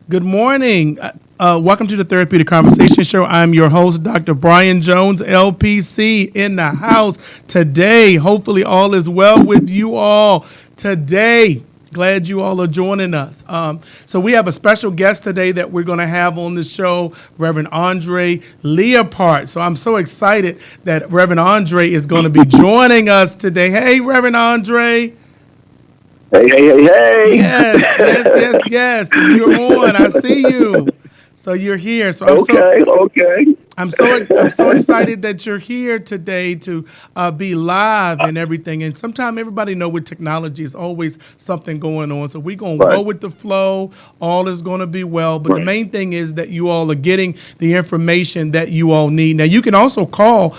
Good morning. Welcome to the Therapeutic Conversation Show. I'm your host, Dr. Bryan Jones, LPC, in the house today. Hopefully, all is well with you all today. Glad you all are joining us. So we have a special guest today that we're going to have on the show, Reverend Andre Leopard. So I'm so excited that Reverend Andre is going to be joining us today. Hey, Reverend Andre. Hey. Yes. You're on. I see you. So you're here. So Okay. I'm so excited that you're here today to be live and everything. And sometimes everybody know with technology is always something going on. So we're gonna go Right. with the flow. All is gonna be well. But the Right. main thing is that you all are getting the information that you all need. Now you can also call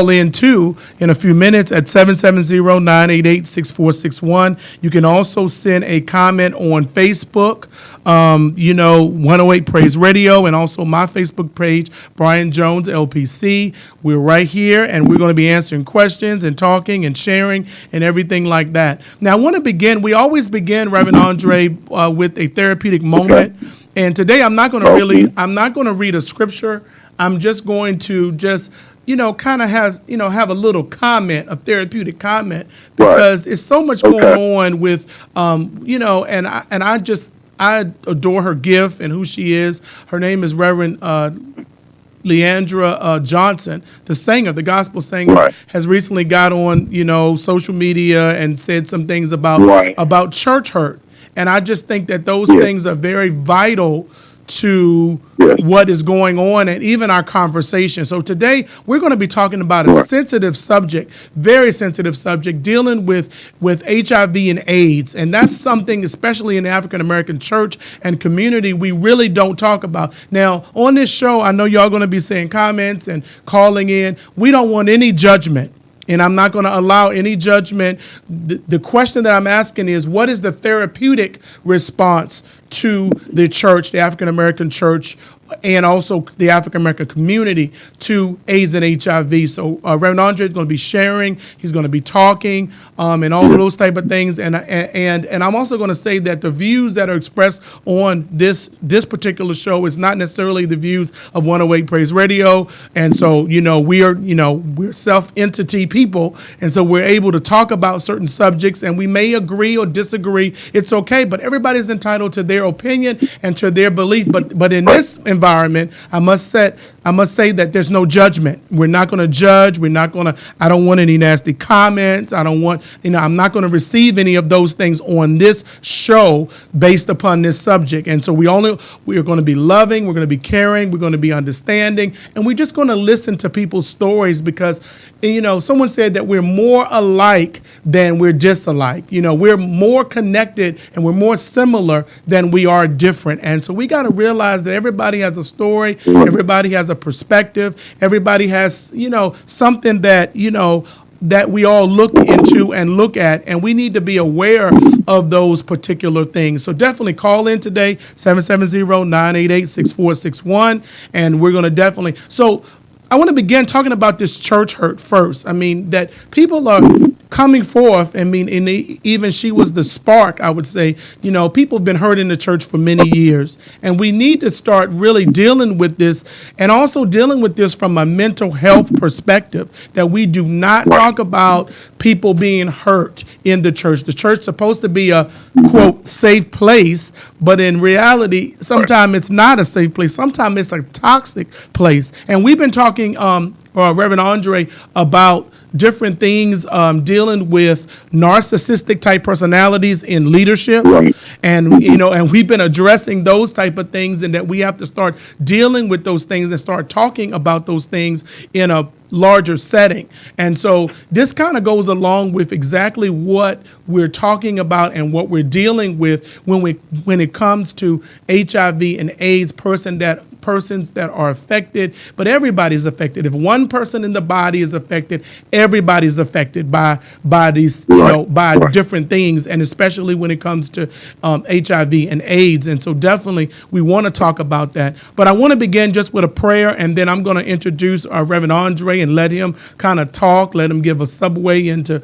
in too in a few minutes at 770-988-6461. You can also send a comment on Facebook. 108 Praise Radio, and also my Facebook page, Bryan Jones, LPC. We're right here, and we're going to be answering questions and talking and sharing and everything like that. Now, I want to begin. We always begin, Reverend Andre, with a therapeutic moment. And today, I'm not going to read a scripture. I'm just going to kind of have a little comment, a therapeutic comment, because it's so much going on with, I adore her gift and who she is. Her name is Reverend Leandra Johnson, the singer, the gospel singer, Right. has recently got on, social media and said some things Right. about church hurt. And I just think that those Yes. things are very vital to Yes. what is going on and even our conversation. So today we're going to be talking about a Right. sensitive subject, very sensitive subject, dealing with HIV and AIDS. And that's something, especially in the African American church and community, we really don't talk about. Now, on this show, I know y'all going to be saying comments and calling in. We don't want any judgment. And I'm not going to allow any judgment. The question that I'm asking is, what is the therapeutic response to the church, the African American church, and also the African American community to AIDS and HIV? So Reverend Andre is going to be sharing. He's going to be talking and all of those type of things. And I'm also going to say that the views that are expressed on this particular show is not necessarily the views of 108 Praise Radio. And so we're self-entity people, and so we're able to talk about certain subjects, and we may agree or disagree. It's okay, but everybody's entitled to their opinion and to their belief. But in this environment, I must say that there's no judgment. We're not going to judge. I don't want any nasty comments. I'm not going to receive any of those things on this show based upon this subject. And so we are going to be loving, we're going to be caring, we're going to be understanding, and we're just going to listen to people's stories because, someone said that we're more alike than we're disalike. We're more connected and we're more similar than we are different. And so we got to realize that everybody has a story, everybody has a perspective, everybody has, something that we all look into and look at, and we need to be aware of those particular things. So definitely call in today, 770-988-6461, and we're going to definitely. So I want to begin talking about this church hurt first. I mean, that people are coming forth. I mean, even she was the spark, I would say. People have been hurt in the church for many years, and we need to start really dealing with this, and also dealing with this from a mental health perspective, that we do not talk about people being hurt in the church. The church is supposed to be a, quote, safe place, but in reality, sometimes it's not a safe place. Sometimes it's a toxic place. And we've been talking, Reverend Andre, about different things dealing with narcissistic type personalities in leadership. Right. And we've been addressing those type of things, and that we have to start dealing with those things and start talking about those things in a larger setting. And so this kind of goes along with exactly what we're talking about and what we're dealing with when it comes to HIV and AIDS, persons that are affected, but everybody's affected. If one person in the body is affected, everybody's affected by these, by different things, and especially when it comes to HIV and AIDS. And so definitely we want to talk about that. But I want to begin just with a prayer, and then I'm going to introduce our Reverend Andre and let him kind of talk, let him give a subway into,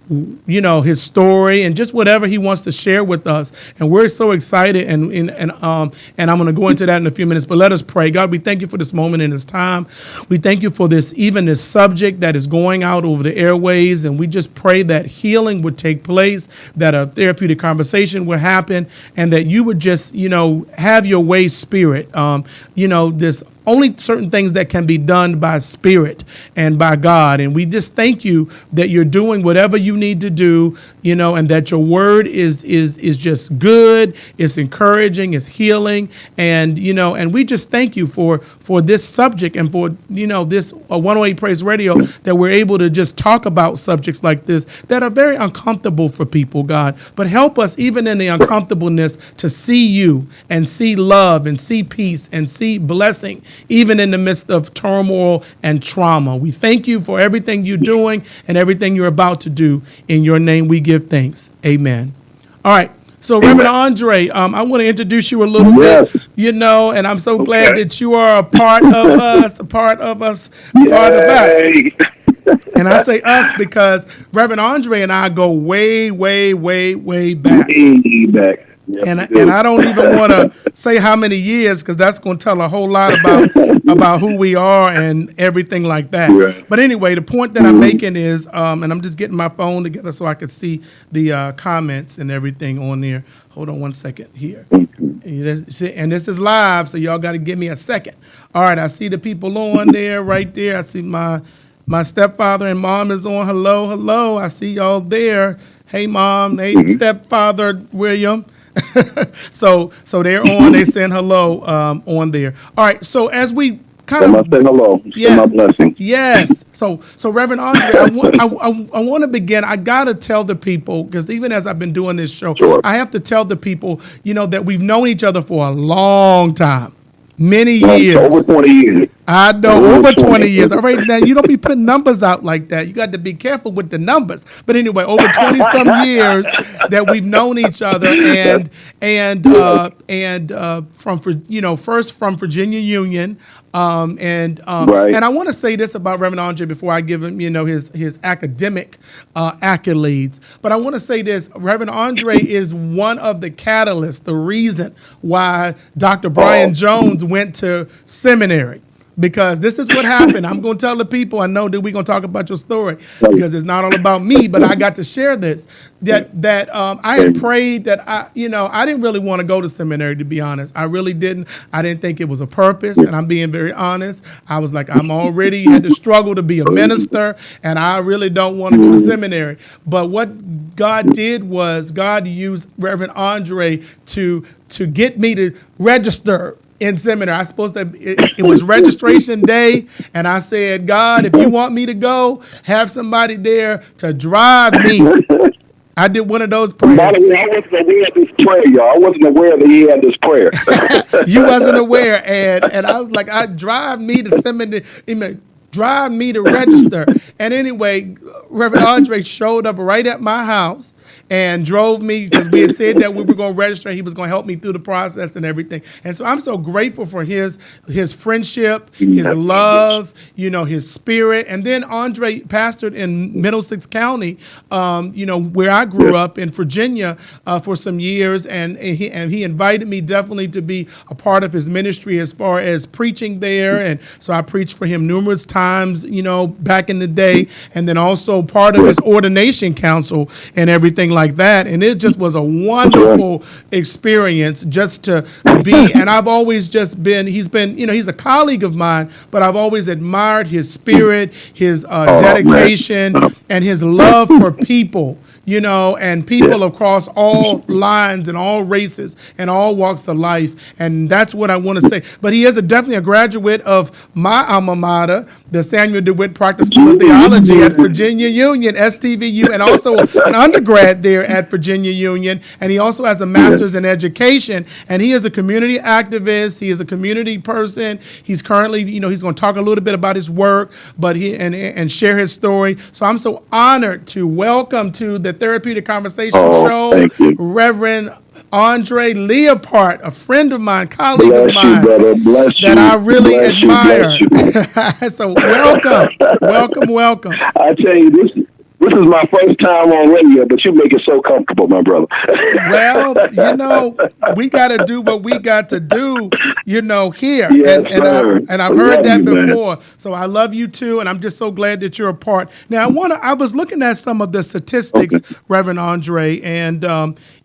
his story and just whatever he wants to share with us. And we're so excited, and I'm going to go into that in a few minutes, but let us pray. God, we thank you for this moment in this time. We thank you for this subject that is going out over the airways, and we just pray that healing would take place, that a therapeutic conversation would happen, and that you would just, have your way, Spirit. This only certain things that can be done by Spirit and by God. And we just thank you that you're doing whatever you need to do, and that your word is just good, it's encouraging, it's healing. And, and we just thank you for this subject and for, this 108 Praise Radio, that we're able to just talk about subjects like this that are very uncomfortable for people, God. But help us even in the uncomfortableness to see you and see love and see peace and see blessing, even in the midst of turmoil and trauma. We thank you for everything you're doing and everything you're about to do. In your name we give thanks. Amen. All right. So, Reverend Andre, I want to introduce you a little bit, and I'm so glad that you are a part of us, And I say us because Reverend Andre and I go way, way, way, way back. Yep, and I don't even want to say how many years, because that's going to tell a whole lot about who we are and everything like that. Right. But anyway, the point that I'm making is, and I'm just getting my phone together so I can see the comments and everything on there. Hold on one second here. And this is live, so y'all got to give me a second. All right, I see the people on there, right there. I see my stepfather and mom is on. Hello, hello. I see y'all there. Hey, Mom. Hey, Stepfather William. So they're on. They saying hello on there. All right. So as we kind of say hello. Yes. My blessing. Yes. So Reverend Andre, I want to begin. I gotta tell the people, because even as I've been doing this show, sure, I have to tell the people, that we've known each other for a long time. Many years. Over 20 years. I know, over 20 years. All right, now you don't be putting numbers out like that. You got to be careful with the numbers. But anyway, over 20-some years that we've known each other, first from Virginia Union, right. And I want to say this about Reverend Andre before I give him, his academic accolades. But I want to say this: Reverend Andre is one of the catalysts, the reason why Dr. Bryan Jones went to seminary. Because this is what happened. I'm going to tell the people. I know that we're going to talk about your story because it's not all about me, but I got to share this. That I had prayed that I didn't really want to go to seminary, to be honest. I really didn't. I didn't think it was a purpose, and I'm being very honest. I was like, I'm already had to struggle to be a minister, and I really don't want to go to seminary. But what God did was God used Reverend Andre to get me to register in seminary. I supposed to, it was registration day, and I said, God, if you want me to go, have somebody there to drive me. I did one of those prayers. By the way, I wasn't aware of this prayer, y'all. I wasn't aware that he had this prayer. You wasn't aware, and I was like, drive me to seminary. Drive me to register. And anyway, Reverend Andre showed up right at my house and drove me, because we had said that we were going to register. He was going to help me through the process and everything. And so I'm so grateful for his friendship, his love, his spirit. And then Andre pastored in Middlesex County, where I grew up in Virginia for some years. And he invited me definitely to be a part of his ministry as far as preaching there. And so I preached for him numerous times, back in the day. And then also part of his ordination council and everything like that. And it just was a wonderful experience just to be. And I've always just been, he's a colleague of mine, but I've always admired his spirit, his dedication, and his love for people. And people across all lines and all races and all walks of life. And that's what I want to say. But he is definitely a graduate of my alma mater, the Samuel DeWitt Proctor School of Theology at Virginia Union, STVU, and also an undergrad there at Virginia Union. And he also has a master's in education. And he is a community activist. He is a community person. He's currently, he's going to talk a little bit about his work, but and share his story. So I'm so honored to welcome to the Therapeutic Conversation Show, Reverend Andre Leopard, a friend of mine, colleague of mine, that I really admire. So welcome. I tell you, this This is my first time on radio, but you make it so comfortable, my brother. Well, we got to do what we got to do, here. Yes, And sir. I've I heard love that you, man. before. So I love you too, and I'm just so glad that you're a part. Now, I was looking at some of the statistics, Okay. Reverend Andre, and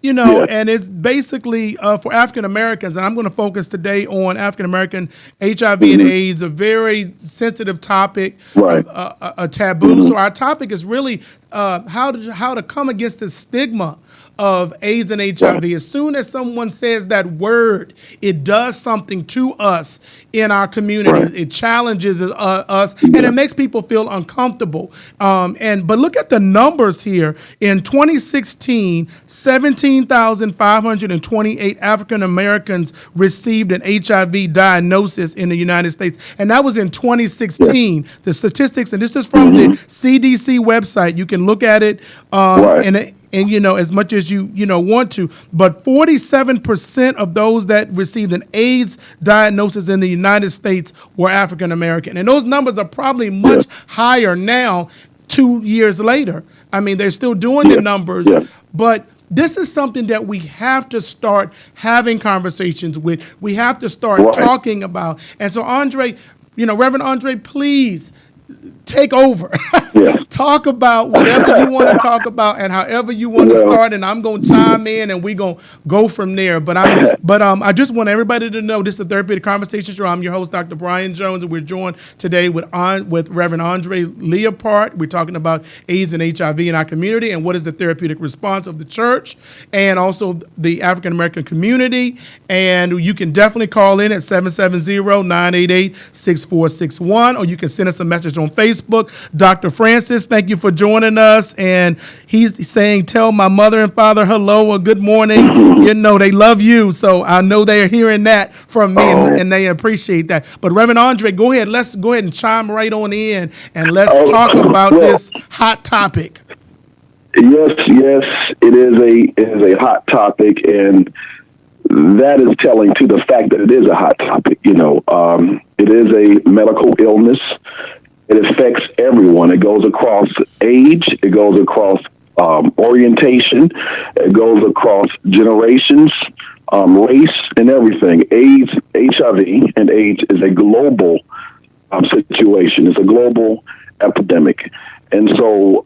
Yes. and it's basically for African Americans, and I'm going to focus today on African American HIV and Mm-hmm. AIDS, a very sensitive topic, Right. a taboo. So our topic is really how to come against the stigma of AIDS and HIV. Right. As soon as someone says that word, it does something to us in our communities. Right. It challenges us, and Yeah. it makes people feel uncomfortable. But look at the numbers here. In 2016, 17,528 African Americans received an HIV diagnosis in the United States, and that was in 2016. The statistics, and this is from the CDC website. You can look at it, Right. and as much as you want to, but 47% of those that received an AIDS diagnosis in the United States were African American, and those numbers are probably much higher now, 2 years later. I mean, they're still doing the numbers, but this is something that we have to start having conversations with. We have to start Right. talking about. And so, Andre, Reverend Andre, please take over. Yeah. Talk about whatever you want to talk about and however you want to Well, start, and I'm going to chime in and we're going to go from there. But I just want everybody to know this is a Therapeutic Conversation Show. I'm your host, Dr. Bryan Jones, and we're joined today with Reverend Andre Leopard. We're talking about AIDS and HIV in our community and what is the therapeutic response of the church and also the African American community. And you can definitely call in at 770-988-6461, or you can send us a message on Facebook. Dr. Francis, thank you for joining us. And he's saying, tell my mother and father hello or good morning. They love you. So I know they are hearing that from me, and they appreciate that. But Reverend Andre, go ahead. Let's go ahead and chime right on in, and let's talk about this hot topic. Yes, it is a hot topic, and that is telling to the fact that it is a hot topic. It is a medical illness. It affects everyone. It goes across age. It goes across orientation. It goes across generations, race, and everything. AIDS, HIV, and AIDS is a global situation. It's a global epidemic. And so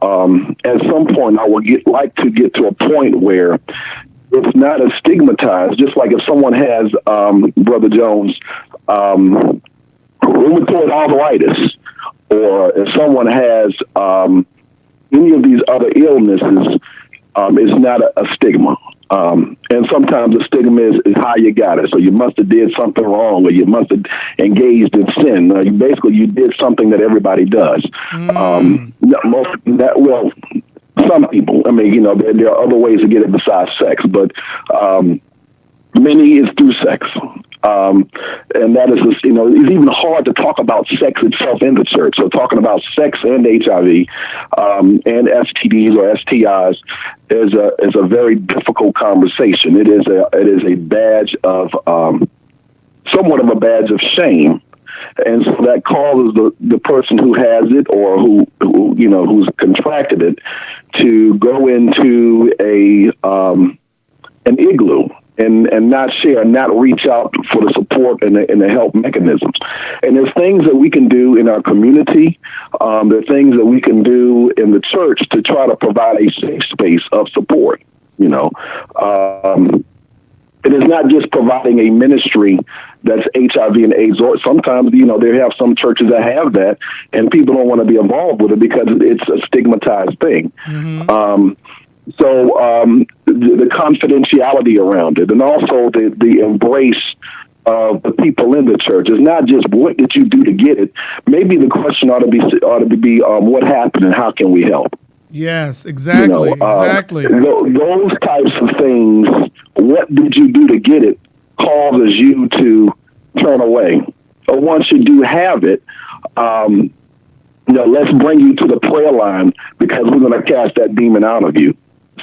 at some point, I would like to get to a point where it's not as stigmatized, just like if someone has, Brother Jones, rheumatoid arthritis, or if someone has any of these other illnesses, it's not a stigma. And sometimes the stigma is how you got it. So you must have did something wrong, or you must have engaged in sin. Basically, you did something that everybody does. Some people, there are other ways to get it besides sex, but many is through sex. And that is, it's even hard to talk about sex itself in the church. So talking about sex and HIV and STDs or STIs is a very difficult conversation. It is a badge of somewhat of a badge of shame. And so that causes the person who has it or who's contracted it to go into an igloo and not share, not reach out for the support and the help mechanisms. And there's things that we can do in our community. There are things that we can do in the church to try to provide a safe space of support. It is not just providing a ministry that's HIV and AIDS. Or sometimes, they have some churches that have that, and people don't want to be involved with it because it's a stigmatized thing. Mm-hmm. So the confidentiality around it, and also the embrace of the people in the church is not just what did you do to get it. Maybe the question ought to be what happened and how can we help. Yes, exactly, exactly. Those types of things. What did you do to get it? Causes you to turn away. Or once you do have it, let's bring you to the prayer line because we're going to cast that demon out of you.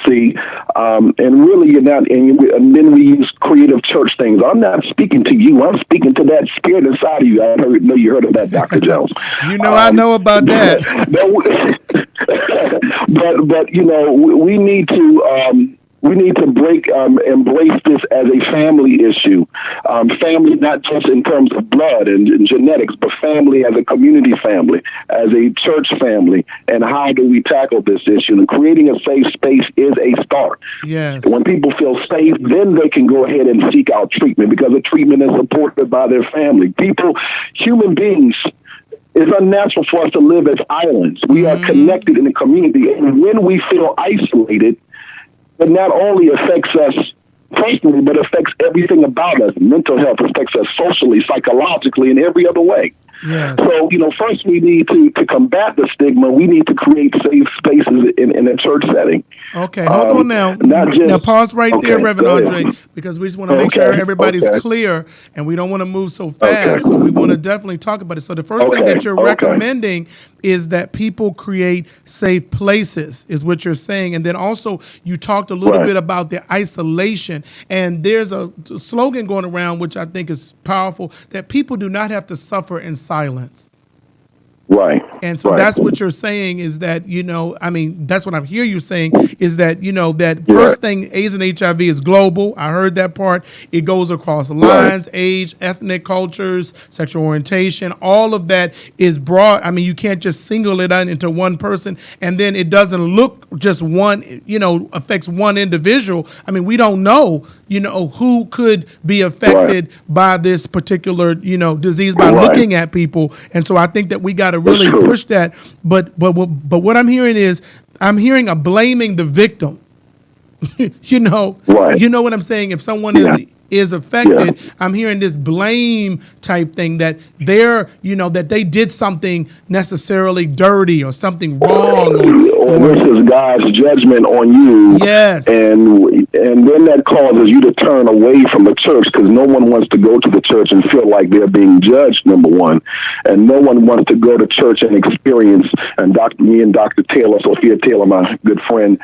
See, and really you're not, and then we use creative creative church things. I'm not speaking to you. I'm speaking to that spirit inside of you. Know you heard of that, Dr. Jones. I know about that. But we need to. We need to embrace this as a family issue. Family, not just in terms of blood and genetics, but family as a community family, as a church family. And how do we tackle this issue? And creating a safe space is a start. Yes. When people feel safe, then they can go ahead and seek out treatment, because the treatment is supported by their family. Human beings, it's unnatural for us to live as islands. We are connected in a community. And when we feel isolated, it not only affects us personally, but affects everything about us. Mental health affects us socially, psychologically, in every other way. Yes. So, first we need to combat the stigma. We need to create safe spaces in a church setting. Okay, hold on now. Now pause right there, Reverend Andre, because we just want to make sure everybody's clear, and we don't want to move so fast. So we want to definitely talk about it. So the first thing that you're recommending is that people create safe places, is what you're saying. And then also you talked a little bit about the isolation. And there's a slogan going around, which I think is powerful, that people do not have to suffer in silence. Right. And so that's what you're saying, is that, that's what I hear you saying, is that, that first thing, AIDS and HIV is global. I heard that part. It goes across lines, age, ethnic cultures, sexual orientation. All of that is broad. I mean, you can't just single it out into one person, and then it doesn't look just one, affects one individual. I mean, we don't know, who could be affected by this particular, disease by looking at people. And so I think that we got to really push that. But what I'm hearing is, I'm hearing a blaming the victim. You know what I'm saying? If someone is affected, I'm hearing this blame type thing, that they're, that they did something necessarily dirty or something wrong, or this is God's judgment on you. Yes. And then that causes you to turn away from the church, because no one wants to go to the church and feel like they're being judged, number one. And no one wants to go to church and experience, and me and Dr. Taylor, Sophia Taylor, my good friend,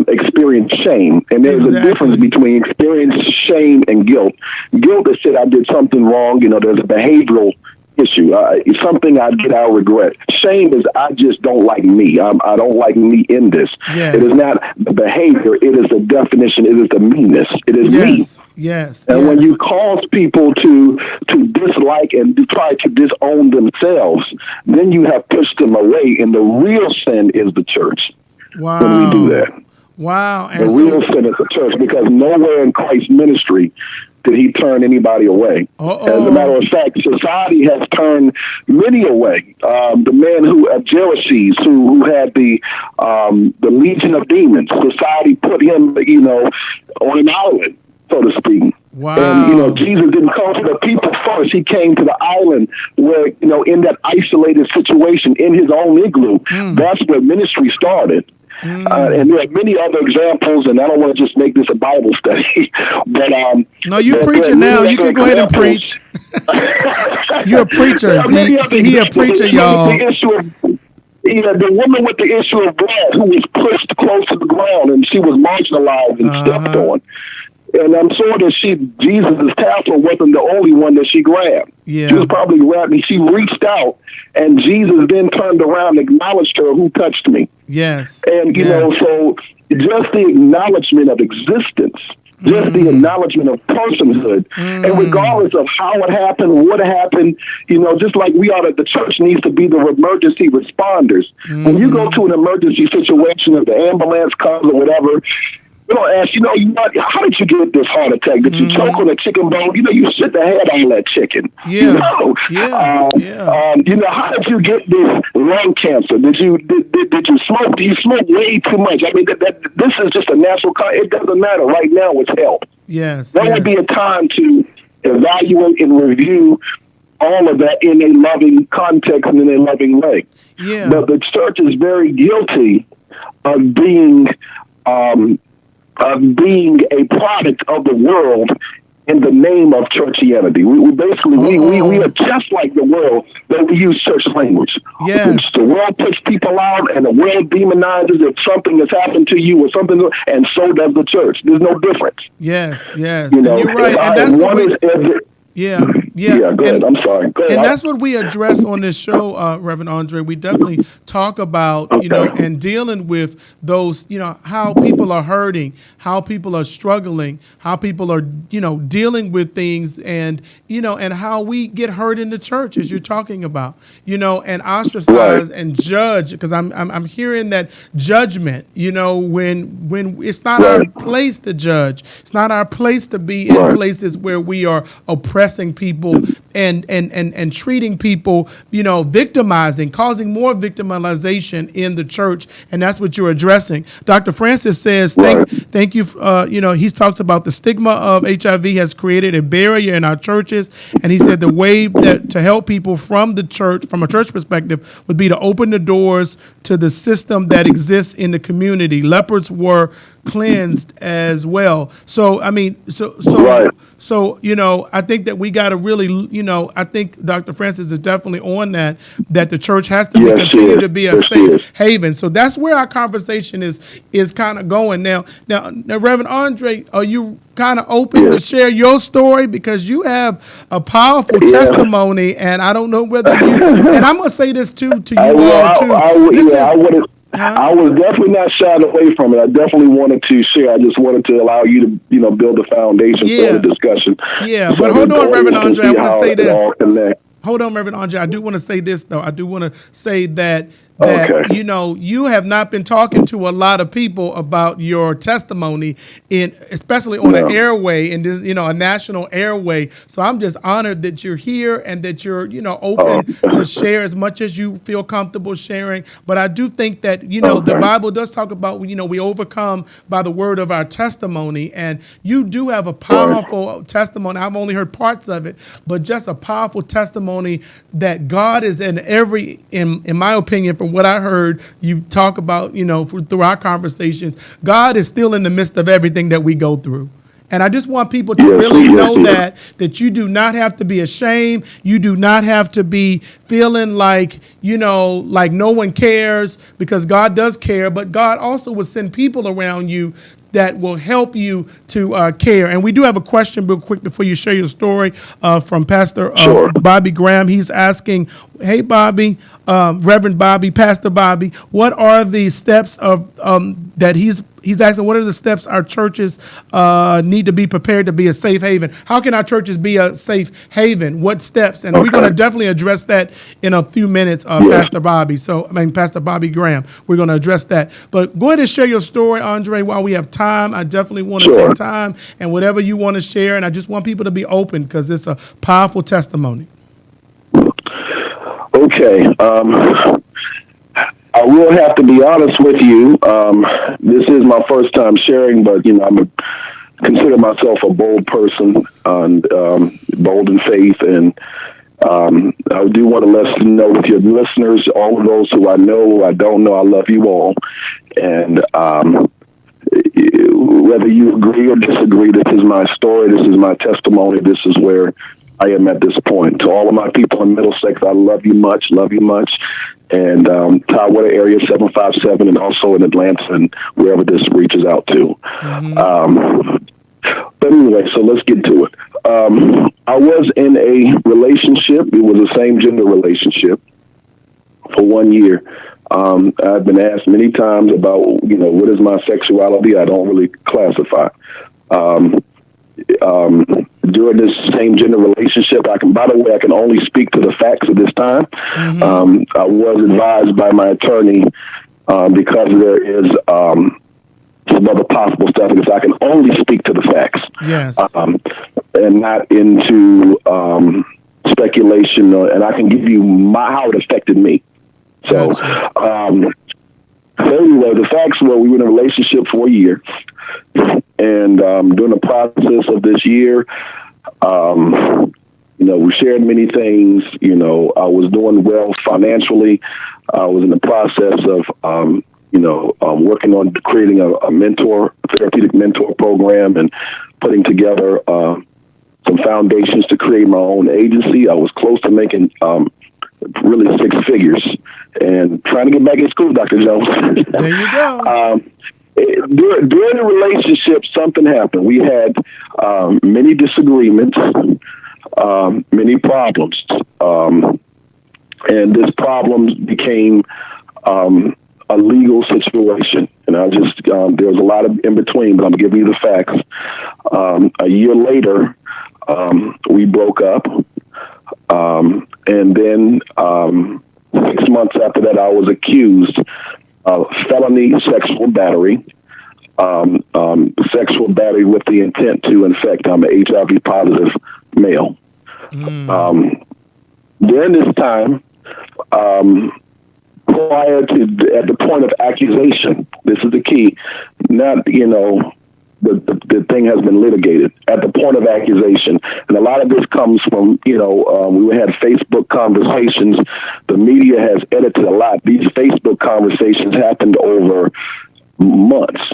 experience shame. And there's a difference between experience shame and guilt. Guilt is that I did something wrong. There's a behavioral issue. It's something I did, I regret. Shame is I just don't like me. I don't like me in this. Yes. It is not the behavior. It is the definition. It is the meanness. It is me. Yes. And when you cause people to dislike and to try to disown themselves, then you have pushed them away. And the real sin is the church. Wow. When we do that. Wow. And the real sin is the church, because nowhere in Christ's ministry did he turn anybody away. As a matter of fact, society has turned many away. The man Jerseys, who had the legion of demons, society put him, on an island, so to speak. Wow. And, Jesus didn't come to the people first. He came to the island where, in that isolated situation, in his own igloo, that's where ministry started. And there are many other examples, and I don't want to just make this a Bible study, but no, you're preaching now. You can go ahead and preach. You're a preacher. See, he a preacher, y'all. The woman with the issue of blood, who was pushed close to the ground, and she was marginalized and stepped on. And I'm sure that Jesus' tassel wasn't the only one that she grabbed. Yeah. She was probably grabbed, and she reached out, and Jesus then turned around and acknowledged her, who touched me. Yes. And, so just the acknowledgement of existence, just the acknowledgement of personhood, and regardless of how it happened, what happened, just like the church needs to be the emergency responders. When you go to an emergency situation, if the ambulance comes or whatever, don't ask, how did you get this heart attack? Did you choke on a chicken bone? You should have had all that chicken. Yeah. How did you get this lung cancer? Did you smoke? Do you smoke way too much? I mean, this is just a natural. It doesn't matter right now. It's health. Yes. That would be a time to evaluate and review all of that in a loving context and in a loving way. Yeah. But the church is very guilty of being a product of the world in the name of churchianity. We basically we are Oh, just like the world, but we use church language. The yes, world puts people out, and the world demonizes if something has happened to you or something, and so does the church. There's no difference, yes, yes. you And know. you're right. And that's And what one we, is yeah, yeah. yeah. Go ahead. And I'm sorry. Go and ahead. that's what we address on this show, Reverend Andre. We definitely talk about, Okay. and dealing with those, how people are hurting, how people are struggling, how people are, dealing with things, and how we get hurt in the church, as you're talking about, and Right. ostracize and judge, because I'm hearing that judgment, when it's not our Right. place to judge, it's not our place to be in Right. places where we are oppressing people and treating people, victimizing, causing more victimization in the church, and that's what you're addressing. Dr. Francis says, Right. thank you. He talks about the stigma of HIV has created a barrier in our churches, and he said the way that to help people from the church, from a church perspective, would be to open the doors to the system that exists in the community. Lepers were cleansed as well. So I mean, Right. I think that we got to really, I think Dr. Francis is definitely on that the church has to be Yes, she continue is. to be a Yes, she is. safe haven. So that's where our conversation is kind of going now. Now, Reverend Andre, are you kind of open to Yes. share your story, because you have a powerful Yeah. testimony, and I don't know whether you, and I'm gonna say this too to I, you well, all too. This yeah, I is, would have. huh? I was definitely not shying away from it. I definitely wanted to share. I just wanted to allow you to, build a foundation for the Yeah, discussion, yeah. But so hold that the on, Reverend audience can Andre, I see want to how say it this. all connects. Hold on, Reverend Andre. I do want to say this though. I do want to say that Okay. you have not been talking to a lot of people about your testimony, in especially on an No. airway, in this, a national airway. So I'm just honored that you're here and that you're, Oh, open to share as much as you feel comfortable sharing. But I do think that, the okay. Bible does talk about, we overcome by the word of our testimony, and you do have a Right. powerful testimony. I've only heard parts of it, but just a powerful testimony that God is in in my opinion, from what I heard you talk about, through our conversations, God is still in the midst of everything that we go through. And I just want people to Yes. really Yes. know Yes. that you do not have to be ashamed. You do not have to be feeling like, like no one cares, because God does care, but God also will send people around you that will help you to care. And we do have a question real quick before you share your story, from Pastor Sure. Bobby Graham. He's asking, hey, Bobby, Reverend Bobby, Pastor Bobby, what are the steps of that he's asking, what are the steps our churches need to be prepared to be a safe haven? How can our churches be a safe haven? What steps? And we're going to Okay. definitely address that in a few minutes, Yes. Pastor Bobby. Pastor Bobby Graham. We're going to address that. But go ahead and share your story, Andre, while we have time. I definitely want to Sure. take time and whatever you want to share. And I just want people to be open, because it's a powerful testimony. Okay. I will have to be honest with you. This is my first time sharing, but consider myself a bold person and bold in faith, and I do want to let you know, with your listeners, all of those who I know, who I don't know, I love you all, and whether you agree or disagree, this is my story, this is my testimony, this is where I am at this point. To all of my people in Middlesex, I love you much, and Tidewater area 757, and also in Atlanta and wherever this reaches out to. But anyway, so let's get to it. I was in a relationship. It was a same gender relationship for 1 year. I've been asked many times about, what is my sexuality? I don't really classify. During this same gender relationship, by the way, I can only speak to the facts at this time. I was advised by my attorney, because there is some other possible stuff, because I can only speak to the facts, Yes. and not into speculation, and I can give you how it affected me. So, Gotcha. Anyway, the facts were, we were in a relationship for a year, and during the process of this year, we shared many things. I was doing well financially. I was in the process of, working on creating a therapeutic mentor program, and putting together foundations to create my own agency. I was close to making really six figures and trying to get back in school, Dr. Jones. There you go. During the relationship, something happened. We had many disagreements, many problems, and this problem became a legal situation. And I just there was a lot of in between, but I'm giving you the facts. A year later, we broke up, and then 6 months after that, I was accused of felony sexual battery. Sexual battery with the intent to infect. I'm an HIV positive male. During this time, prior to at the point of accusation, this is the key. Not the thing has been litigated at the point of accusation, and a lot of this comes from we had Facebook conversations. The media has edited a lot. These Facebook conversations happened over months.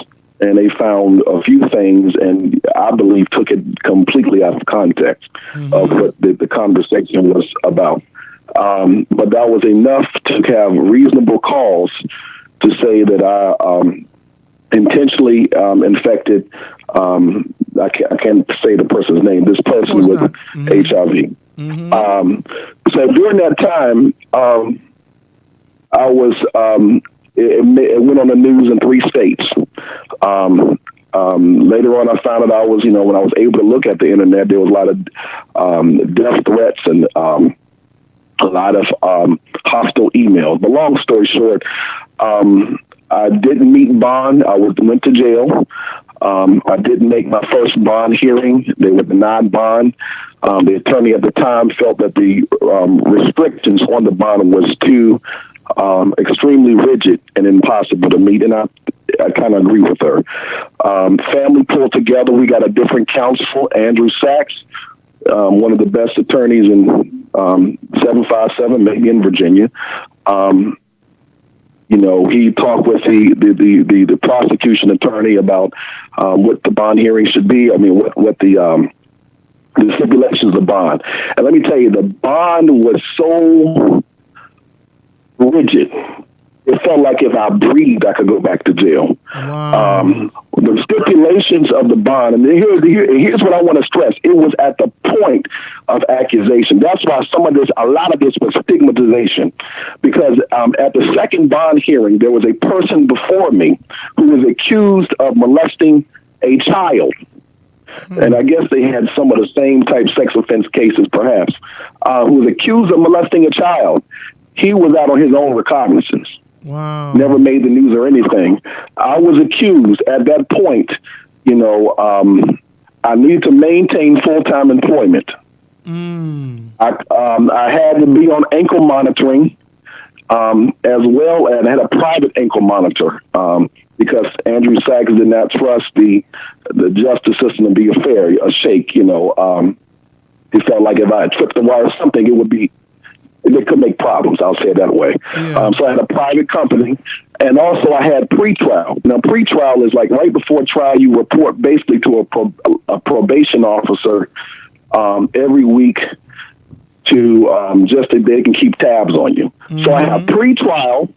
And they found a few things, and I believe took it completely out of context of what the conversation was about. But that was enough to have reasonable cause to say that I intentionally infected. I can't say the person's name. This person with HIV. So during that time, I was. It went on the news in 3 states. Later on, I found out when I was able to look at the internet, there was a lot of death threats and a lot of hostile emails. But long story short, I didn't meet bond. I went to jail. I didn't make my first bond hearing. They were denied bond. The attorney at the time felt that the restrictions on the bond was too extremely rigid and impossible to meet, and I kind of agree with her. Family pulled together. We got a different counsel, Andrew Sachs, one of the best attorneys in 757, maybe in Virginia. He talked with the prosecution attorney about what the bond hearing should be. I mean, what the stipulations of the bond. And let me tell you, the bond was so rigid. It felt like if I breathed, I could go back to jail. Wow. The stipulations of the bond, and here's what I want to stress. It was at the point of accusation. That's why a lot of this was stigmatization. Because at the second bond hearing, there was a person before me who was accused of molesting a child. And I guess they had some of the same type sex offense cases, perhaps, who was accused of molesting a child. He was out on his own recognizance. Wow. Never made the news or anything. I was accused at that point, I needed to maintain full-time employment. I had to be on ankle monitoring as well, and I had a private ankle monitor because Andrew Sachs did not trust the justice system to be a shake. He felt like if I had tripped the wire or something, it could make problems. I'll say it that way. Yeah. So I had a private company, and also I had pretrial. Now, pretrial is like right before trial, you report basically to a probation officer every week to just so they can keep tabs on you. So I have pretrial,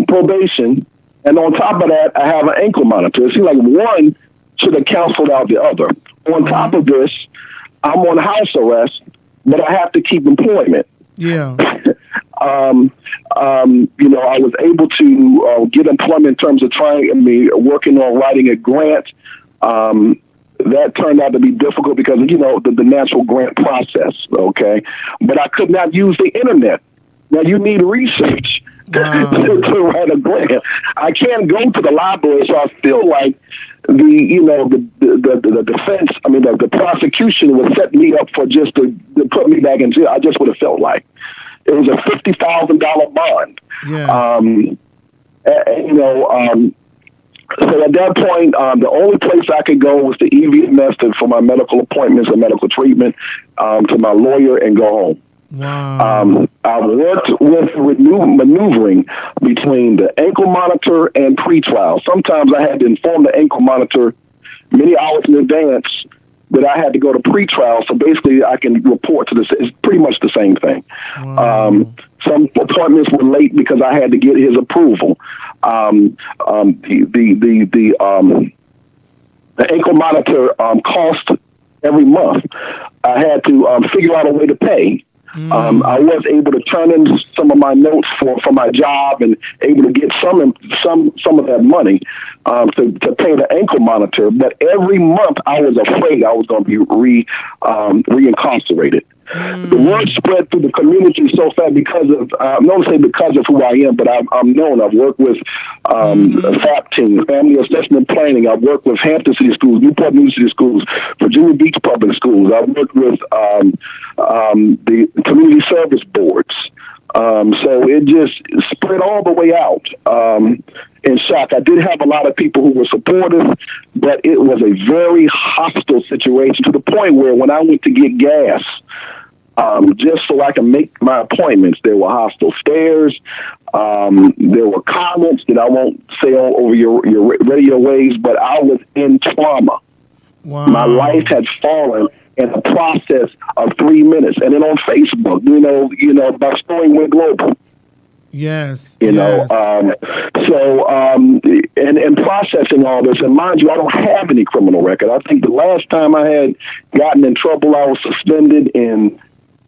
probation, and on top of that, I have an ankle monitor. It seems like one should have canceled out the other. On top of this, I'm on house arrest, but I have to keep employment. Yeah. I was able to get employment in terms of working on writing a grant. That turned out to be difficult because, the natural grant process, okay? But I could not use the internet. Now, you need research to write a grant. I can't go to the library, so I feel like the defense, the prosecution would set me up for just to put me back in jail. I just would have felt like it was a $50,000 bond. Yes. So at that point, the only place I could go was to EVMS for my medical appointments and medical treatment, to my lawyer, and go home. Wow. I worked with maneuvering between the ankle monitor and pretrial. Sometimes I had to inform the ankle monitor many hours in advance that I had to go to pretrial. So basically, I can report to this. It's pretty much the same thing. Wow. Some appointments were late because I had to get his approval. The ankle monitor cost every month. I had to figure out a way to pay. I was able to turn in some of my notes for my job and able to get some of that money to pay the ankle monitor. But every month I was afraid I was going to be reincarcerated. The word spread through the community so fast because of, I don't say because of who I am, but I'm known. I've worked with FAP team, Family Assessment Planning. I've worked with Hampton City Schools, Newport News City Schools, Virginia Beach Public Schools. I've worked with the community service boards. So it just spread all the way out. In shock, I did have a lot of people who were supportive, but it was a very hostile situation to the point where when I went to get gas, just so I can make my appointments, there were hostile stares. There were comments that I won't say over your radio waves, but I was in trauma. Wow. My life had fallen in a process of 3 minutes. And then on Facebook, you know, my story went global. Yes. You know, and processing all this, and mind you, I don't have any criminal record. I think the last time I had gotten in trouble, I was suspended in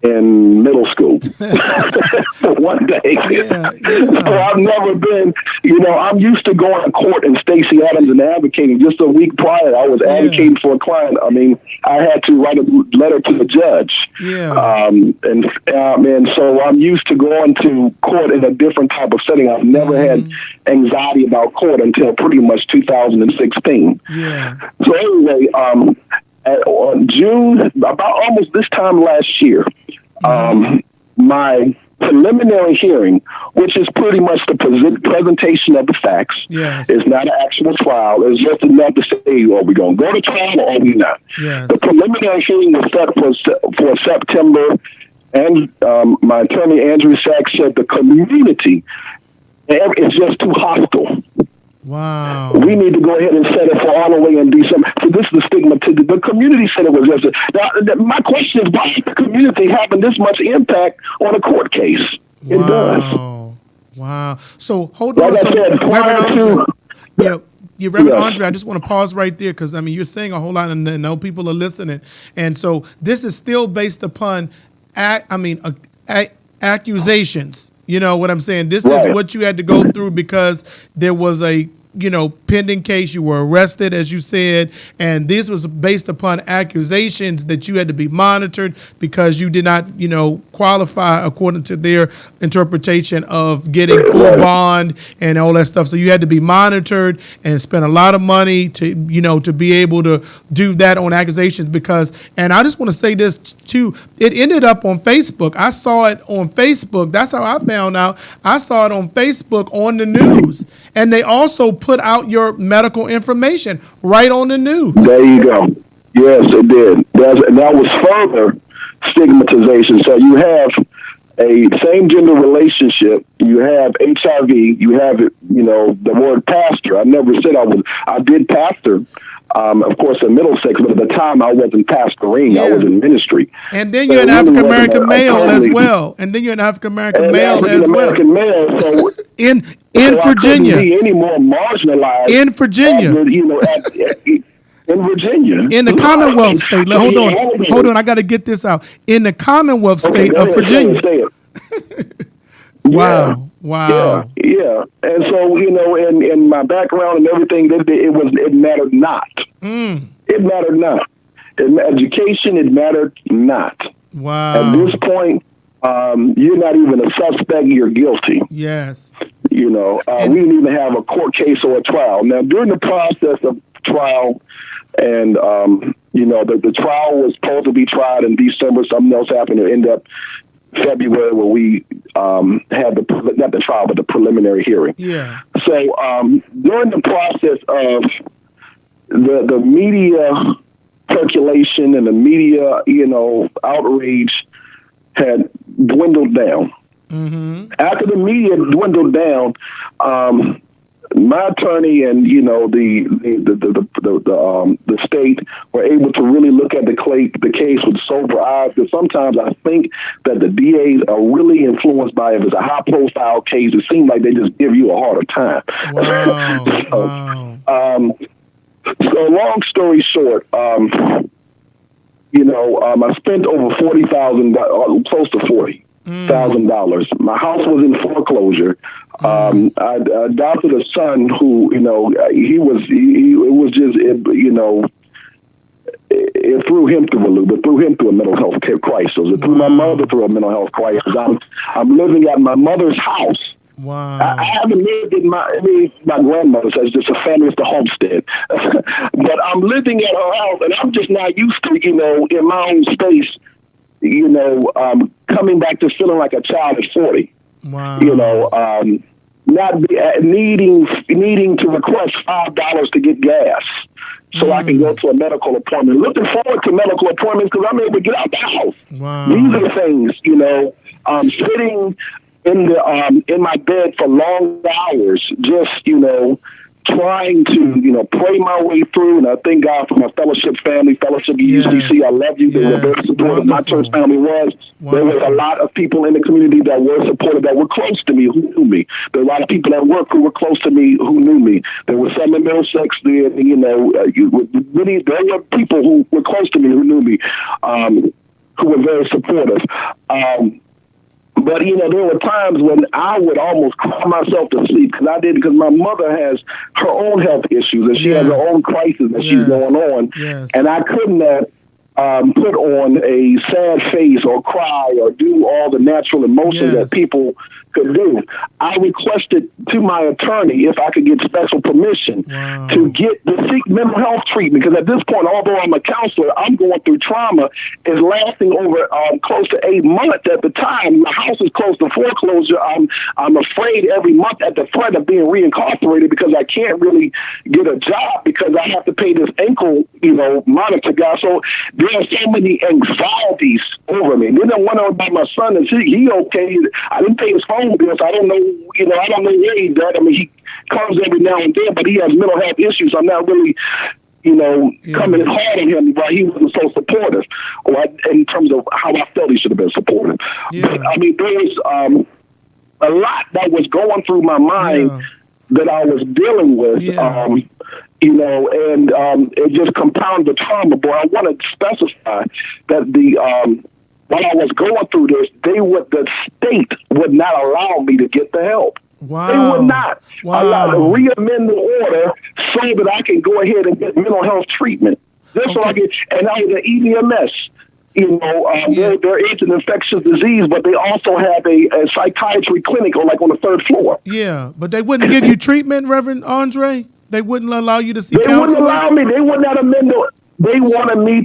middle school for one day. Yeah. So I've never been, I'm used to going to court and Stacey Adams and advocating. Just a week prior, I was advocating for a client. I mean, I had to write a letter to the judge. Yeah. And so I'm used to going to court in a different type of setting. I've never had anxiety about court until pretty much 2016. Yeah. So anyway, on June, about almost this time last year, my preliminary hearing, which is pretty much the presentation of the facts, is not an actual trial. It's just enough to say, are we going to go to trial or are we not? Yes. The preliminary hearing was set for September, and my attorney, Andrew Sachs, said the community is just too hostile. Wow. We need to go ahead and set it for all the way in December. So this is the stigma to the community said it was just. Now, my question is, why is the community having this much impact on a court case? It does. Wow. So hold on. Like I said, Reverend Andre, I just want to pause right there because, I mean, you're saying a whole lot and I know people are listening. And so this is still based upon, accusations. You know what I'm saying? This is what you had to go through because there was a, pending case. You were arrested, as you said, and this was based upon accusations that you had to be monitored because you did not, qualify according to their interpretation of getting full bond and all that stuff. So you had to be monitored and spend a lot of money to, to be able to do that on accusations because, and I just want to say this too, it ended up on Facebook. I saw it on Facebook. That's how I found out. I saw it on Facebook on the news, and they also put out your medical information right on the news. There you go. Yes, it did. And that was further stigmatization. So you have a same gender relationship, you have HIV, you have, the word pastor. I never said I did pastor, of course, in Middlesex, but at the time I wasn't pastoring, I was in ministry. And then you're an African American male as well. And then you're an African American male as well. So in so Virginia. I couldn't be any more marginalized. In Virginia. In Virginia. In the Commonwealth state. Hold on. I got to get this out. In the Commonwealth state of Virginia. Wow. Yeah. And so, in my background and everything, it mattered not. It mattered not. In education, it mattered not. Wow. At this point, you're not even a suspect, you're guilty. Yes. We didn't even have a court case or a trial. Now, during the process of trial, and, the trial was supposed to be tried in December. Something else happened to end up February where we had not the trial, but the preliminary hearing. Yeah. So during the process of the media percolation and the media, outrage had dwindled down. Mm-hmm. After the media dwindled down, my attorney and the state were able to really look at the case with sober eyes. Because sometimes I think that the DAs are really influenced by, if it's a high profile case, it seems like they just give you a harder time. Wow. Wow. So long story short, I spent over $40,000, close to $40,000. My house was in foreclosure. I adopted a son who, it threw him through a loop. It threw him through a mental health crisis. It threw my mother through a mental health crisis. I'm living at my mother's house. Wow. I haven't lived in my grandmother says it's a family, it's the homestead. But I'm living at her house, and I'm just not used to, in my own space, coming back to feeling like a child at 40. Wow. Needing to request $5 to get gas so I can go to a medical appointment. Looking forward to medical appointments because I'm able to get out the house. Wow. These are things, sitting in my bed for long hours, just, trying to, pray my way through. And I thank God for my fellowship family, fellowship UCC. I love you. They were very supportive. My church family was. There was a lot of people in the community that were supportive, that were close to me, who knew me. There were a lot of people at work who were close to me, who knew me. There were some in Middlesex there, there were people who were close to me, who knew me, who were very supportive. But, there were times when I would almost cry myself to sleep because my mother has her own health issues and she has her own crisis that she's going on. Yes. And I couldn't put on a sad face or cry or do all the natural emotions that people could do. I requested to my attorney if I could get special permission to seek mental health treatment, because at this point, although I'm a counselor, I'm going through trauma. It's lasting over close to 8 months at the time. My house is close to foreclosure. I'm afraid every month at the threat of being reincarcerated because I can't really get a job because I have to pay this ankle, monitor guy. So there are so many anxieties over me. Then I wonder about my son. Is he okay? I didn't pay his phone bill, so I don't know, I don't know where he's at. I mean, he comes every now and then, but he has mental health issues. I'm not really, coming hard on him while he wasn't so supportive, or in terms of how I felt he should have been supportive. Yeah. But, I mean, there's a lot that was going through my mind that I was dealing with. And it just compounded the trauma. But I want to specify that while I was going through this, the state would not allow me to get the help. Wow. They would not allow to re-amend the order so that I can go ahead and get mental health treatment. So I get, and I was an EDMS. There is an infectious disease, but they also have a psychiatry clinic on the 3rd floor. Yeah, but they wouldn't give you treatment, Reverend Andre? They wouldn't allow you to see counselors? They wouldn't allow me. They would not amend the They wanted me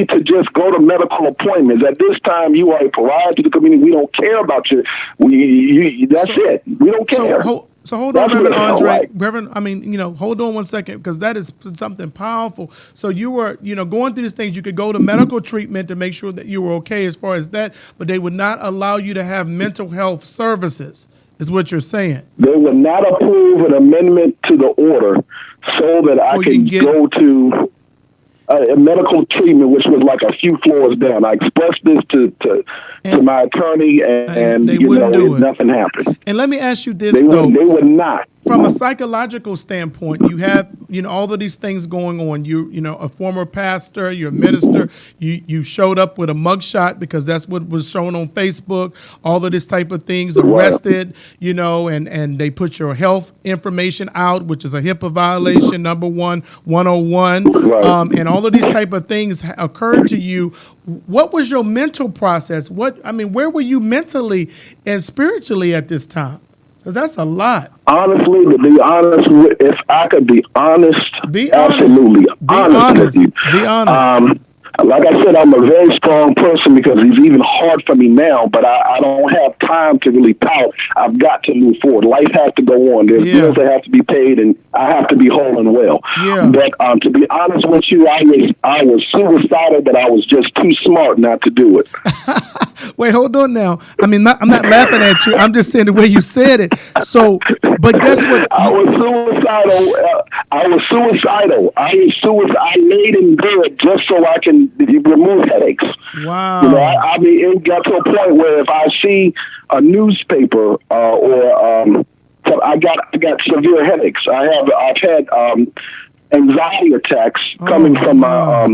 to just go to medical appointments. At this time, you are a pariah to the community. We don't care about you. That's it. We don't care. So hold on, Reverend Andre. Hold on 1 second, because that is something powerful. So you were, going through these things. You could go to medical treatment to make sure that you were okay as far as that, but they would not allow you to have mental health services, is what you're saying. They would not approve an amendment to the order so that I can go to a medical treatment, which was like a few floors down. I expressed this to my attorney, and they wouldn't do it. Nothing happened. And let me ask you this, they would not. From a psychological standpoint, you have, all of these things going on. You a former pastor, you're a minister. You showed up with a mugshot because that's what was shown on Facebook. All of this type of things, arrested, and they put your health information out, which is a HIPAA violation, number 101. Right. And all of these type of things occurred to you. What was your mental process? Where were you mentally and spiritually at this time? Because that's a lot. Honestly, to be honest, if I could be honest, absolutely honest with you. Be honest. Like I said, I'm a very strong person because it's even hard for me now, but I don't have time to really pout. I've got to move forward. Life has to go on. There's bills that have to be paid, and I have to be whole and well. Yeah. But to be honest with you, I was suicidal, but I was just too smart not to do it. Wait, hold on now. I mean, I'm not laughing at you. I'm just saying the way you said it. So, but guess what? I was suicidal. I laid in bed just so I can remove headaches. You know, Wow. I mean, it got to a point where if I see a newspaper or so I got severe headaches. I've had anxiety attacks coming Oh, from my wow.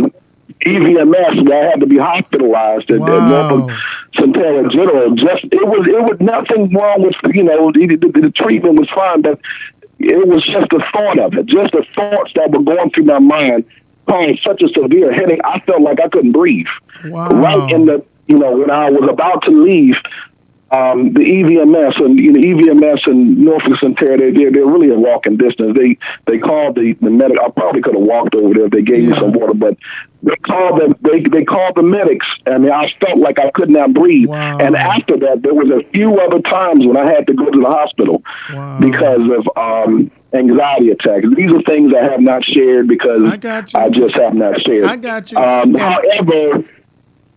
EVMS where I had to be hospitalized at Norfolk Wow. Centennial General. Just it was nothing wrong with the treatment was fine, but it was just the thought of it, just the thoughts that were going through my mind caused such a severe headache. I felt like I couldn't breathe. Right in Wow. the when I was about to leave. The EVMS and EVMS and Norfolk Centennial, they're really a walking distance. They called the medic. I probably could have walked over there if they gave me some Yeah. water, but they called the medics, and I felt like I could not breathe. And Wow. after that, there was a few other times when I had to go to the hospital Wow. because of anxiety attacks. These are things I have not shared because I got I you. just have not shared. I got you. And However,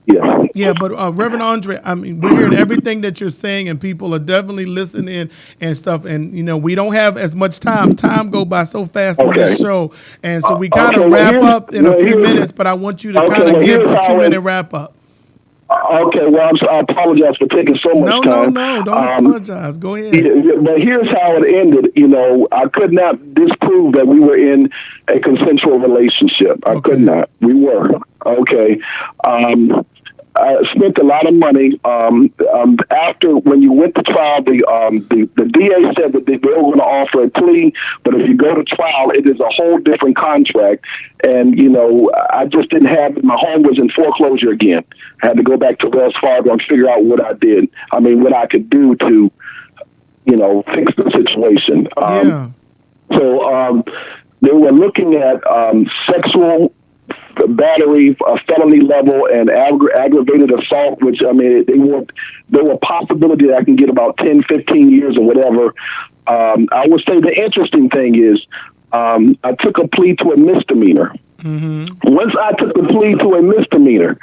yeah. yeah, but Reverend Andre, I mean, we're hearing everything that you're saying, and people are definitely listening and stuff. And we don't have as much time. Time go by so fast on this Okay. show, and so we kind Okay. of Well, wrap up in a few here's minutes. But I want you to okay. kind of Well, give here's a how 2 minute wrap up. okay. Well, I apologize for taking so much No, no, time. no. Don't Um, apologize. Go ahead. yeah, but here's how it ended. I could not disprove that we were in a consensual relationship. I could Okay. not. We were. Okay. I spent a lot of money. After when you went to trial, the DA said that they were going to offer a plea, but if you go to trial, it is a whole different contract. And I just didn't have it. My home was in foreclosure again. I had to go back to Wells Fargo and figure out what I did. I mean, what I could do to fix the situation. Yeah. So they were looking at sexual battery, felony level, and aggravated assault, which, I mean, there were possibility that I can get about 10, 15 years or whatever. I would say the interesting thing is I took a plea to a misdemeanor. Mm-hmm. Once I took the plea to a misdemeanor,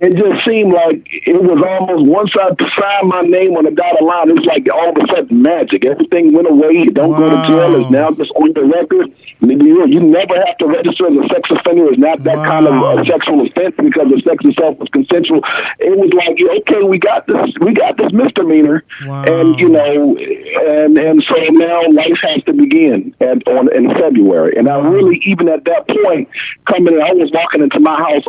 it just seemed like it was almost once I signed my name on the dotted line, it's like all of a sudden magic. Everything went away. You don't go to jail. It's now Wow. just on the record. You never have to register as a sex offender. It's not that kind of a Wow. sexual offense because the sex itself was consensual. It was like, okay, we got this misdemeanor, and Wow. and so now life has to begin in February. And I Wow. really, even at that point, coming in, I was walking into my house,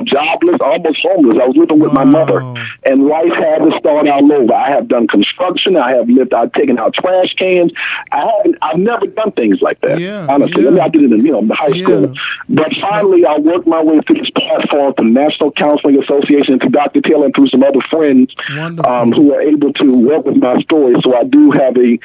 jobless, almost homeless. I was living with my mother, Wow. and life had to start all over. I have done construction. I've taken out trash cans. I've never done things like that. Yeah. Honestly, I mean, I Yeah. did it in high school, Yeah. but But finally, I worked my way through this platform from the National Counseling Association to Dr. Taylor and through some other friends wonderful. who are able to work with my story. So I do have a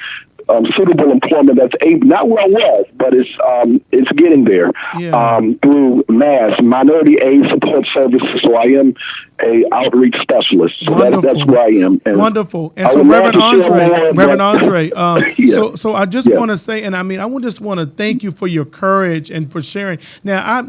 suitable employment that's not where I was, but it's getting there Yeah. through Minority Aid Support Services. So I am a outreach specialist. So that's Wonderful. where I am. And Wonderful. And I so would love Reverend to share Andre, more, Reverend but Andre, yeah, so I just yeah, want to say, and I mean, I would just want to thank you for your courage and for sharing. Now,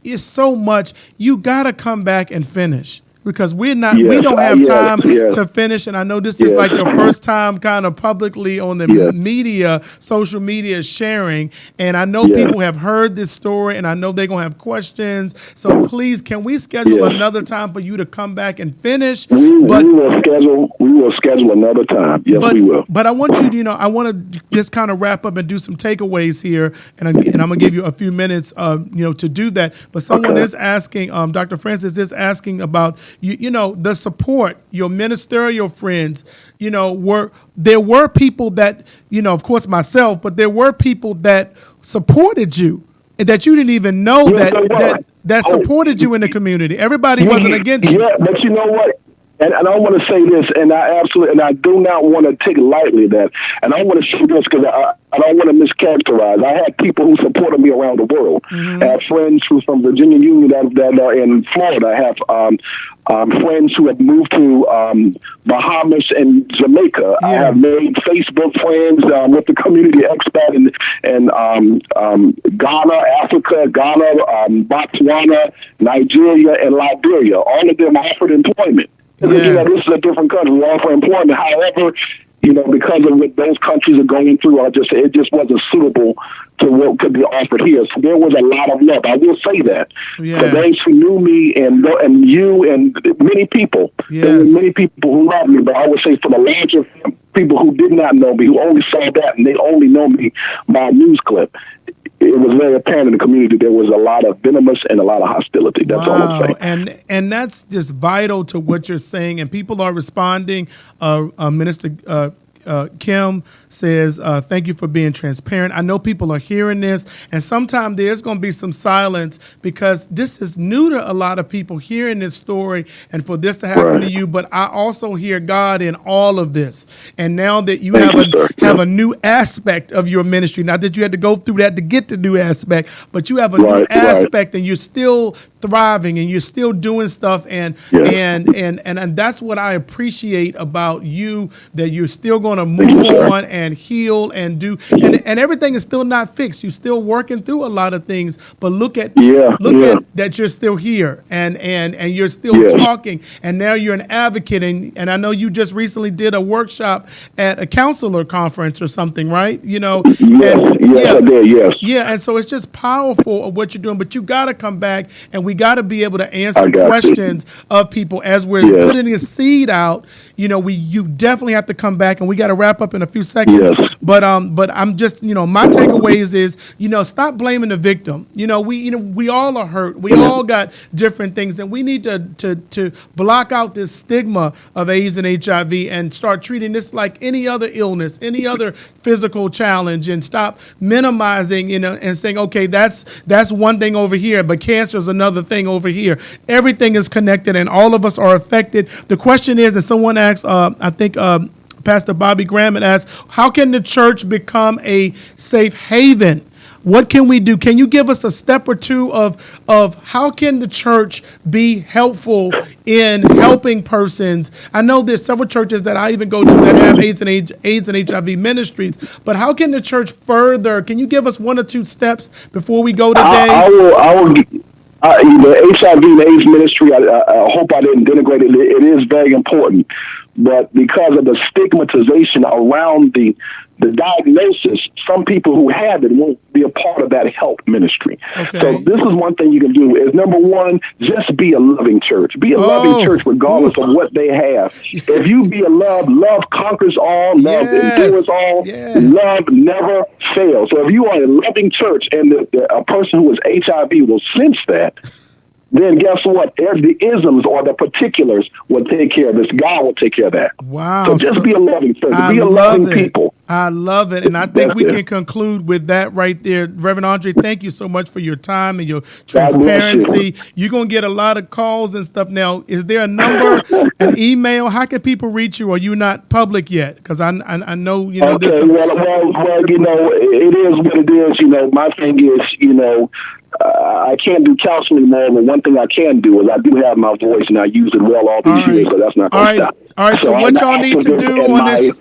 it's so much, you got to come back and finish. Because we yes, don't have yes, time yes, to finish, and I know this is like yes, your first time kind of publicly on the yes, media, social media sharing, and I know yes, people have heard this story, and I know they're gonna have questions. So please, can we schedule yes. another time for you to come back and finish? We But will schedule another time. Yes, but we will. but I want you to, I want to just kind of wrap up and do some takeaways here, and I'm gonna give you a few minutes, to do that. But someone Okay. is asking, Dr. Francis is asking about the support, your ministerial friends. There were people that, of course myself, but there were people that supported you and that you didn't even know Yes, that they were. that Oh, supported you in the community. Everybody wasn't against you. yeah, but you know what? And I want to say this, and I do not want to take lightly that, and I want to say this because I don't want to mischaracterize. I had people who supported me around the world. I Mm-hmm. have friends who from Virginia Union that are in Florida. I have friends who have moved to Bahamas and Jamaica. I have Yeah. made Facebook friends with the community expat in Ghana, Africa, Botswana, Nigeria, and Liberia. All of them offered employment. This is a different country. We offer employment. However, because of what those countries are going through, it just wasn't suitable to what could be offered here. So there was a lot of love. I will say that. Yes. For those who knew me and you and many people, there were many people who loved me, but I would say for the larger people who did not know me, who only saw that and they only know me by a news clip, it was very apparent in the community there was a lot of venomous and a lot of hostility. That's all I'm saying. And that's just vital to what you're saying. And people are responding. Minister Kim says, thank you for being transparent. I know people are hearing this, and sometimes there's going to be some silence because this is new to a lot of people hearing this story and for this to happen to you. But I also hear God in all of this. And now that you have a new aspect of your ministry, not that you had to go through that to get the new aspect, but you have a new aspect and you're still thriving and you're still doing stuff. And that's what I appreciate about you, that you're still going to move on and heal and do, and everything is still not fixed. You're still working through a lot of things, but look at that you're still here and you're still talking, and now you're an advocate, and I know you just recently did a workshop at a counselor conference or something, right? I did. Yeah, and so it's just powerful of what you're doing, but you got to come back and we got to be able to answer questions of people as we're putting a seed out. You definitely have to come back, and we got to wrap up in a few seconds. But I'm just, my takeaways is, stop blaming the victim. We all are hurt. We all got different things, and we need to block out this stigma of AIDS and HIV and start treating this like any other illness, any other physical challenge, and stop minimizing, and saying, okay, that's one thing over here, but cancer is another thing over here. Everything is connected, and all of us are affected. The question is, and someone asked, I think Pastor Bobby Graham had asked, how can the church become a safe haven? What can we do? Can you give us a step or two of how can the church be helpful in helping persons? I know there's several churches that I even go to that have AIDS and HIV ministries, but how can the church further? Can you give us one or two steps before we go today? I will. The HIV and AIDS ministry, I hope I didn't denigrate it. It is very important. But because of the stigmatization around the diagnosis, some people who have it won't be a part of that help ministry. Okay. So this is one thing you can do is, number one, just be a loving church. Be a loving church regardless of what they have. If you be a love conquers all, love endures all, love never fails. So if you are a loving church and a person who is HIV will sense that, then guess what? The isms or the particulars will take care of this. God will take care of that. Wow. So just be a loving church. Be a loving people. I love it. And I think we can conclude with that right there. Reverend Andre, thank you so much for your time and your transparency. You're going to get a lot of calls and stuff. Now, is there a number, an email? How can people reach you? Are you not public yet? Because I know, okay, this. Well, it is what it is. My thing is, I can't do counseling anymore, but one thing I can do is I do have my voice, and I use it well all these years, so that's not going to stop. All right, so what y'all need to do on this,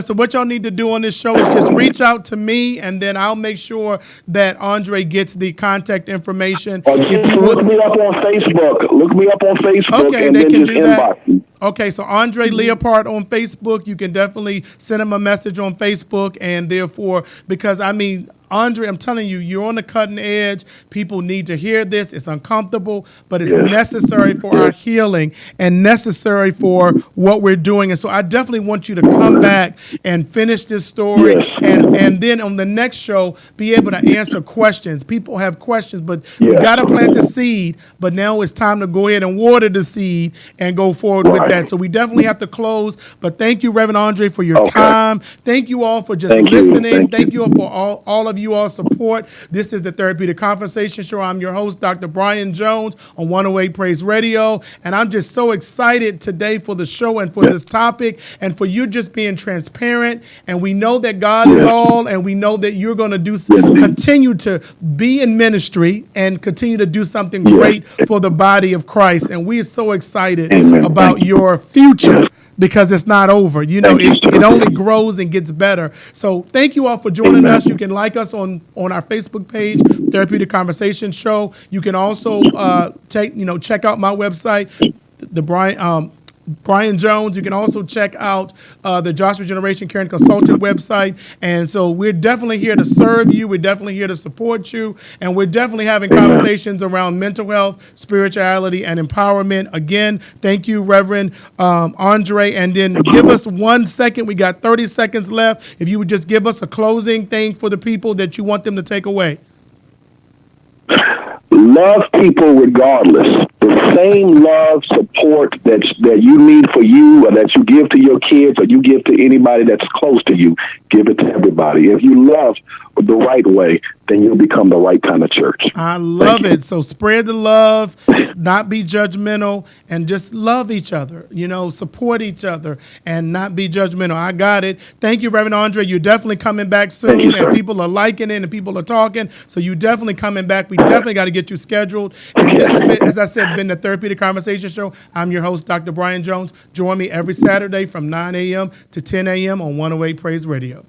so what y'all need to do on this show is just reach out to me, and then I'll make sure that Andre gets the contact information. If you look me up on Facebook. Okay, they can do that. Okay, so Andre Leopard on Facebook, you can definitely send him a message on Facebook, and therefore, because Andre, I'm telling you, you're on the cutting edge. People need to hear this. It's uncomfortable, but it's necessary for our healing and necessary for what we're doing. And so I definitely want you to come back and finish this story. And then on the next show, be able to answer questions. People have questions, but we got to plant the seed. But now it's time to go ahead and water the seed and go forward with that. So we definitely have to close. But thank you, Reverend Andre, for your time. Thank you all for just listening. Thank you all for all of you all support. This is the Therapeutic Conversation Show. I'm your host, Dr. Bryan Jones on 108 Praise Radio. And I'm just so excited today for the show and for this topic and for you just being transparent. And we know that God is all, and we know that you're going to continue to be in ministry and continue to do something great for the body of Christ. And we are so excited about your future, because it's not over. It only grows and gets better. So thank you all for joining us. You can like us on our Facebook page, Therapeutic Conversation Show. You can also check out my website, the Bryan Bryan Jones. You can also check out the Joshua Generation Care and Consultant website. And so we're definitely here to serve you. We're definitely here to support you. And we're definitely having conversations around mental health, spirituality, and empowerment. Again, thank you, Reverend Andre. And then give us 1 second. We got 30 seconds left. If you would just give us a closing thing for the people that you want them to take away. Love people regardless. The same love, support that you need for you, or that you give to your kids, or you give to anybody that's close to you, give it to everybody. If you love the right way, then you'll become the right kind of church. I love it. So spread the love, not be judgmental, and just love each other, support each other and not be judgmental. I got it. Thank you, Reverend Andre. You're definitely coming back soon, You, and people are liking it and people are talking. So you definitely coming back. We definitely got to get you scheduled. And this has been, as I said, been the Therapeutic Conversation Show. I'm your host, Dr. Bryan Jones. Join me every Saturday from 9 a.m. to 10 a.m. on 108 Praise Radio.